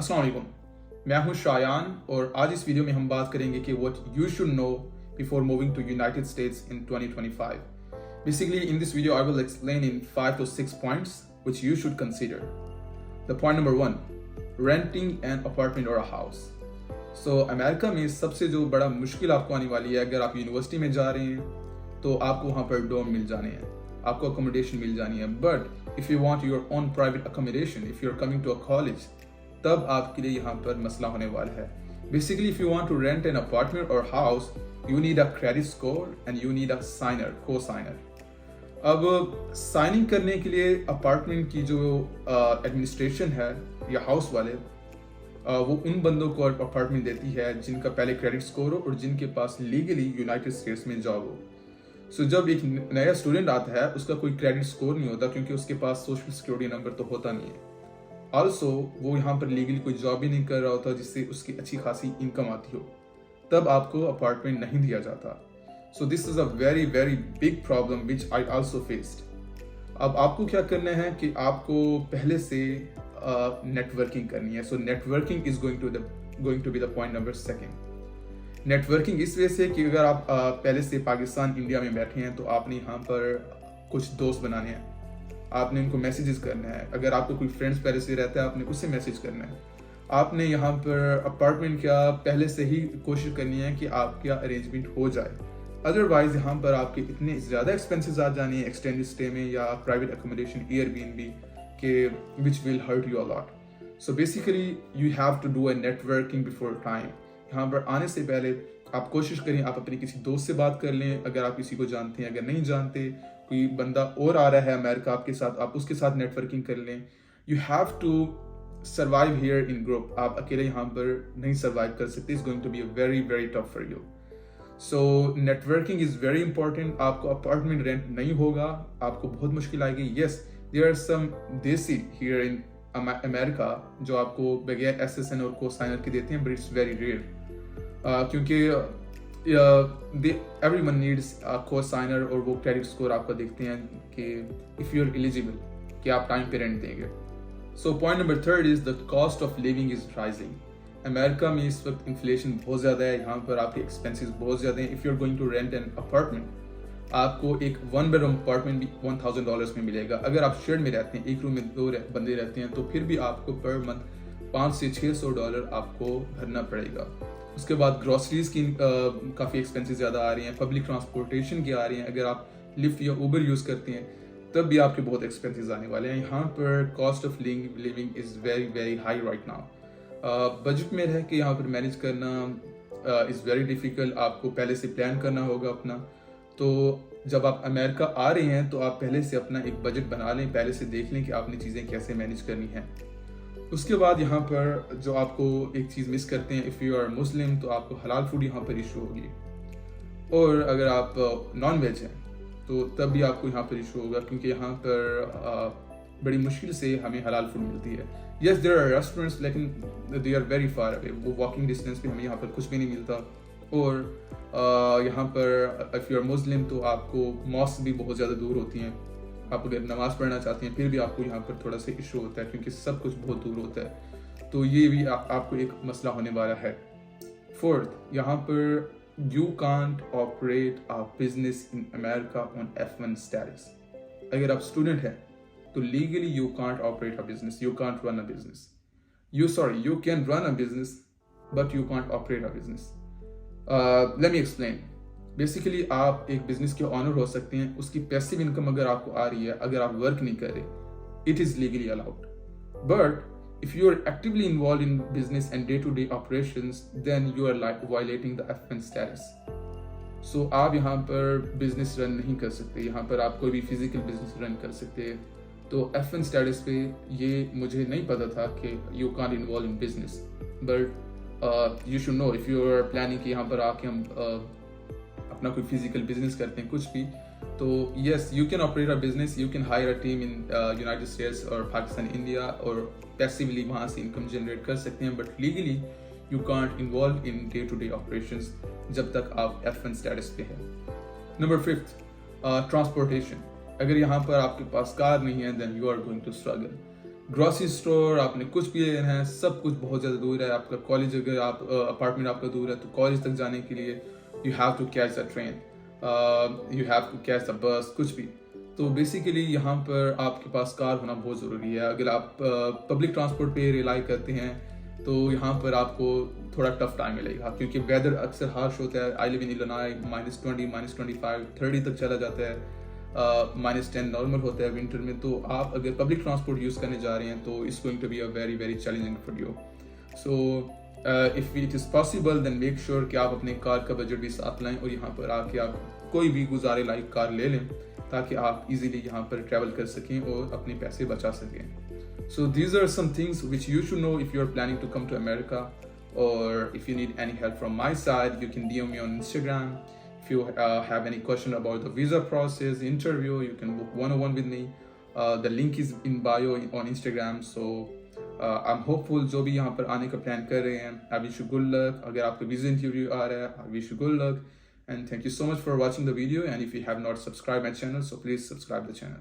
अस्सलाम वालेकुम, मैं हूं शायान और आज इस वीडियो में हम बात करेंगे कि what you should know before moving to United States in 2025. Basically, in this video, I will explain in 5 to 6 points which you should consider. The point number 1, renting an apartment or a house. So, America में सबसे जो बड़ा मुश्किल आपको आने वाली है, अगर आप यूनिवर्सिटी में जा रहे हैं तो आपको वहाँ पर डोम मिल जाने हैं, आपको अकोमोडेशन मिल जानी है. But if you want your own private accommodation, if you are coming to a college, तब आपके लिए यहाँ पर मसला होने वाला है. Basically if you want to rent an apartment or house, you need a credit score and you need a signer, co signer. अब साइनिंग करने के लिए अपार्टमेंट की जो एडमिनिस्ट्रेशन है या हाउस वाले, वो उन बंदों को अपार्टमेंट देती है जिनका पहले क्रेडिट स्कोर हो और जिनके पास लीगली यूनाइटेड स्टेट्स में जॉब हो. सो जब एक नया स्टूडेंट आता है, उसका कोई क्रेडिट स्कोर नहीं होता क्योंकि उसके पास सोशल सिक्योरिटी नंबर तो होता नहीं है. ऑल्सो वो यहाँ पर लीगली कोई जॉब भी नहीं कर रहा होता जिससे उसकी अच्छी खासी इनकम आती हो, तब आपको अपार्टमेंट नहीं दिया जाता. So this is a very very big problem which I also faced. अब आपको क्या करना है कि आपको पहले से नेटवर्किंग करनी है. So networking is going to be the point number 2. Networking इस वजह से कि अगर आप पहले से पाकिस्तान इंडिया में बैठे हैं तो आपने यहाँ पर कुछ दोस्त बनाने हैं, आपने उनको मैसेजेस करना है. अगर आपको कोई फ्रेंड्स पहले से रहता है, आपने उससे मैसेज करना है. आपने यहाँ पर अपार्टमेंट का पहले से ही कोशिश करनी है कि आपका अरेंजमेंट हो जाए. अदरवाइज यहाँ पर आपके इतने ज़्यादा एक्सपेंसेस आ जाने हैं एक्सटेंडेड स्टे में या प्राइवेट अकोमोडेशन एयरबीएनबी के, which will hurt you a lot. So basically you have to do a networking before time. यहाँ पर आने से पहले आप कोशिश करें, आप अपने किसी दोस्त से बात कर लें अगर आप किसी को जानते हैं. अगर नहीं जानते, कोई बंदा और आ रहा है अमेरिका आपके साथ, आप उसके साथ नेटवर्किंग कर लें. You have to survive here in group. आप अकेले यहाँ पर नहीं सर्वाइव कर सकते. It's going to be very very tough for you. So networking is very important. आपको अपार्टमेंट रेंट नहीं होगा, आपको बहुत मुश्किल आएगी. येस, देयर आर सम देसी हियर इन अमेरिका जो आपको बगैर एसएसएन और को साइनर के देते हैं, बट इट्स वेरी रेयर क्योंकि everyone needs a co-signer और वो क्रेडिट स्कोर आपका देखते हैं कि if you're eligible कि आप टाइम पे रेंट देंगे. So point number 3 is the cost of living is rising. America में इस वक्त इन्फ्लेशन बहुत ज़्यादा है, यहाँ पर आपके एक्सपेंसेस बहुत ज़्यादा हैं. If you're going to rent an apartment, आपको एक 1 bedroom अपार्टमेंट भी $1,000 में मिलेगा. अगर आप शेयर में रहते हैं, एक रूम में 2 बंदे रहते हैं, तो फिर भी आपको पर मंथ $500 से $600 आपको भरना पड़ेगा. उसके बाद ग्रॉसरीज की काफ़ी एक्सपेंसेस ज़्यादा आ रही हैं, पब्लिक ट्रांसपोर्टेशन की आ रही हैं. अगर आप लिफ्ट या उबर यूज़ करते हैं तब भी आपके बहुत एक्सपेंसेस आने वाले हैं. यहाँ पर cost of living is very very high right now. Budget में रह के यहाँ पर मैनेज करना इज़ वेरी डिफ़िकल्ट. आपको पहले से प्लान करना होगा अपना. तो जब आप अमेरिका आ रहे हैं तो आप पहले से अपना एक बजट बना लें, पहले से देख लें कि आपने चीज़ें कैसे मैनेज करनी हैं. उसके बाद यहाँ पर जो आपको एक चीज़ मिस करते हैं, इफ़ यू आर मुस्लिम तो आपको हलाल फूड यहाँ पर इशू होगी, और अगर आप नॉन वेज हैं तो तब भी आपको यहाँ पर इशू होगा क्योंकि यहाँ पर बड़ी मुश्किल से हमें हलाल फूड मिलती है. यस, देयर आर रेस्टोरेंट्स लेकिन they are very far away. वो वॉकिंग डिस्टेंस पे हमें यहाँ पर कुछ भी नहीं मिलता. और यहाँ पर इफ़ यू आर मुस्लिम तो आपको मॉस्क भी बहुत ज़्यादा दूर होती हैं. आप अगर नमाज़ पढ़ना चाहते हैं फिर भी आपको यहाँ पर थोड़ा सा इशू होता है क्योंकि सब कुछ बहुत दूर होता है. तो ये भी आपको एक मसला होने वाला है. 4th, यहाँ पर you can't operate a business in America on F1 status. अगर आप स्टूडेंट हैं तो legally you can't operate a business, you can't run a business. You can run a business but you can't operate a business. Let me explain. Basically आप एक business के honour हो सकते हैं. उसकी पैसिव इनकम अगर आपको आ रही है, अगर आप वर्क नहीं कर रहे, it is legally allowed. But if you are actively involve in business and day to day operations, then you are violating the F1 status. So आप यहाँ पर बिजनेस रन नहीं कर सकते. यहाँ पर आप कोई भी फिजिकल बिजनेस रन कर सकते हैं. तो F1 स्टेटस पे ये मुझे नहीं पता था कि you can't involve in business, but you should know if you are planning कि यहाँ पर आके हम अपना कोई फिजिकल बिजनेस करते हैं कुछ भी, तो yes, you can operate a business, you can hire a team in United states और पाकिस्तान इंडिया और पैसिवली वहाँ से इनकम जनरेट कर सकते हैं. But legally you can't involve in day to day operations जब तक आप F1 स्टेटस पे हैं. Number 5, transportation. अगर यहाँ पर आपके पास कार नहीं है, then you are going to struggle. Grocery store, آپ نے کچھ بھی لینا ہے، سب کچھ بہت زیادہ دور ہے. آپ کا کالج، اگر آپ اپارٹمنٹ آپ کا دور ہے تو کالج تک جانے کے لیے you have to catch the train, you have to catch the bus, کچھ بھی. تو بیسیکلی یہاں پر آپ کے پاس کار ہونا بہت ضروری ہے. اگر آپ پبلک ٹرانسپورٹ پہ ریلائی کرتے ہیں تو یہاں پر آپ کو تھوڑا ٹف ٹائم ملے گا، کیونکہ ویدر اکثر ہارش ہوتا ہے. آئی لیو ان الینوائے، -20 -25 30 تک چلا جاتا ہے. -10 نارمل ہوتا ہے ونٹر میں. تو آپ اگر پبلک ٹرانسپورٹ یوز کرنے جا رہے ہیں تو it's going to be a very very challenging for you. So if it is possible then make sure کہ آپ اپنے کار کا بجٹ بھی ساتھ لائیں اور یہاں پر آ کے آپ کوئی بھی گزارے لائق کار لے لیں تاکہ آپ ایزیلی یہاں پر ٹریول کر سکیں اور اپنے پیسے بچا سکیں. So these are some things which you should know if you're planning to come to America, or if you need any help from my side, you can DM me on Instagram. If you have any question about the visa process, interview, you can book one-on-one with me. The link is in bio on Instagram. So I'm hopeful جو بھی یہاں پر آنے کا plan کر رہے ہیں, I wish you good luck. اگر آپ کا ویزا انٹرویو آ رہا ہے, I wish you good luck. And thank you so much for watching the video. And if you have not subscribed my channel, so please subscribe the channel.